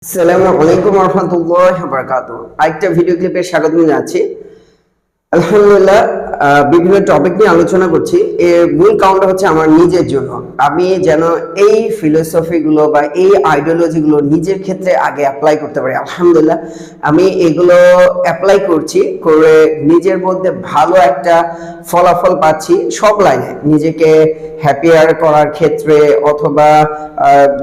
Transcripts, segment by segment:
আসসালামু আলাইকুম ওয়া রাহমাতুল্লাহি ওয়া বারাকাতুহু। আরেকটা ভিডিও ক্লিপে স্বাগতম জানাচ্ছি। আলহামদুলিল্লাহ, বিভিন্ন টপিক নিয়ে আলোচনা করছি। এর মূল কারণটা হচ্ছে আমার নিজের জন্য। আমি যেন এই ফিলোসফি গুলো বা এই আইডিওলজি গুলো নিজের ক্ষেত্রে আগে অ্যাপ্লাই করতে পারি। আলহামদুলিল্লাহ, আমি এগুলো অ্যাপ্লাই করছি, করে নিজের মধ্যে ভালো একটা ফলাফল পাচ্ছি সব লাইনে। নিজেকে হ্যাপিয়ার করার ক্ষেত্রে অথবা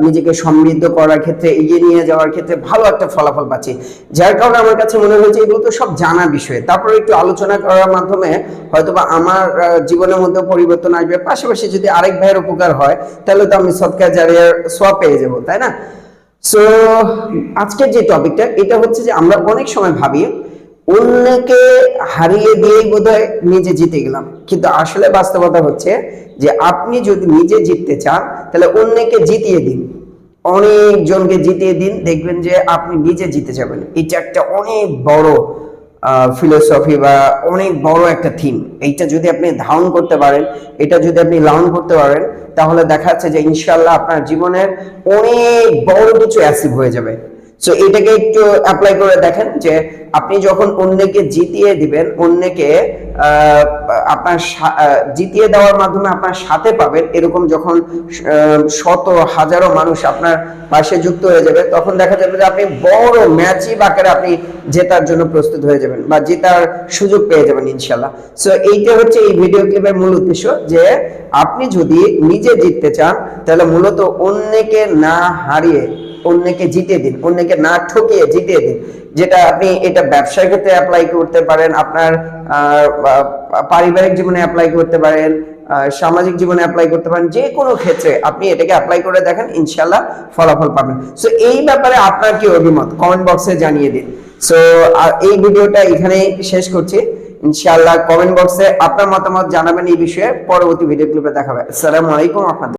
নিজেকে সমৃদ্ধ করার ক্ষেত্রে, এগিয়ে নিয়ে যাওয়ার ক্ষেত্রে ভালো একটা ফলাফল পাচ্ছি। যার কারণে আমার কাছে মনে হয়েছে এগুলো তো সব জানা বিষয়, তারপরে একটু আলোচনা করার মাধ্যমে হয়তোবা আমার জীবনের মধ্যে পরিবর্তন আসবে। পাশাপাশি যদি আরেক ভাইয়ের উপকার হয় তাহলে তো আমি সদকা জারিয়ার সওয়াব পেয়ে যাবো, তাই না? সো আজকের যে টপিকটা, এটা হচ্ছে যে আমরা অনেক সময় ভাবি অন্যকে হারিয়ে দিয়েই বোধহয় নিজে জিতে গেলাম, কিন্তু আসলে বাস্তবতা হচ্ছে যে আপনি যদি নিজে জিততে চান তাহলে অন্যকে জিতিয়ে দিন, অনেকজনকে জিতিয়ে দিন, দেখবেন যে আপনি নিজে জিতে যাবেন। এটা একটা অনেক বড় ফিলোসফি বা অনেক বড় একটা থিম। এইটা যদি আপনি ধারণ করতে পারেন, এটা যদি আপনি লার্ন করতে পারেন, তাহলে দেখা যাচ্ছে যে ইনশাআল্লাহ আপনার জীবনের অনেক বড় কিছু অ্যাচিভ হয়ে যাবে। সো এটাকে একটু অ্যাপ্লাই করে দেখেন যে আপনি যখন অন্যকে জিতিয়ে দিবেন, অন্যকে আপনার জিতিয়ে দেওয়ার মাধ্যমে আপনার সাথে পাবেন, এরকম যখন শত হাজারো মানুষ আপনার পাশে যুক্ত হয়ে যাবে, তখন দেখা যাবে যে আপনি বড় ম্যাচই আকারে আপনি জেতার জন্য প্রস্তুত হয়ে যাবেন বা জেতার সুযোগ পেয়ে যাবেন ইনশাল্লাহ। সো এইটা হচ্ছে এই ভিডিও ক্লিপের মূল উদ্দেশ্য, যে আপনি যদি নিজে জিততে চান তাহলে মূলত অন্যকে না হারিয়ে অন্যকে জিতিয়ে দিন, অন্যকে না ঠকিয়ে জিতিয়ে দিন। যেটা আপনি এটা ব্যবসার ক্ষেত্রে অ্যাপ্লাই করতে পারেন, আপনার পারিবারিক জীবনে অ্যাপ্লাই করতে পারেন, সামাজিক জীবনে অ্যাপ্লাই করতে পারেন, যে কোনো ক্ষেত্রে আপনি এটাকে অ্যাপ্লাই করে দেখেন, ইনশাআল্লাহ ফলাফল পাবেন। সো এই ব্যাপারে আপনার কি অভিমত কমেন্ট বক্সে জানিয়ে দিন। সো এই ভিডিওটা এখানেই শেষ করছি। ইনশাআল্লাহ কমেন্ট বক্সে আপনার মতামত জানাবেন এই বিষয়ে। পরবর্তী ভিডিও ক্লিপে দেখা হবে। আসসালামু আলাইকুম ওয়া রাহমাতুল্লাহ।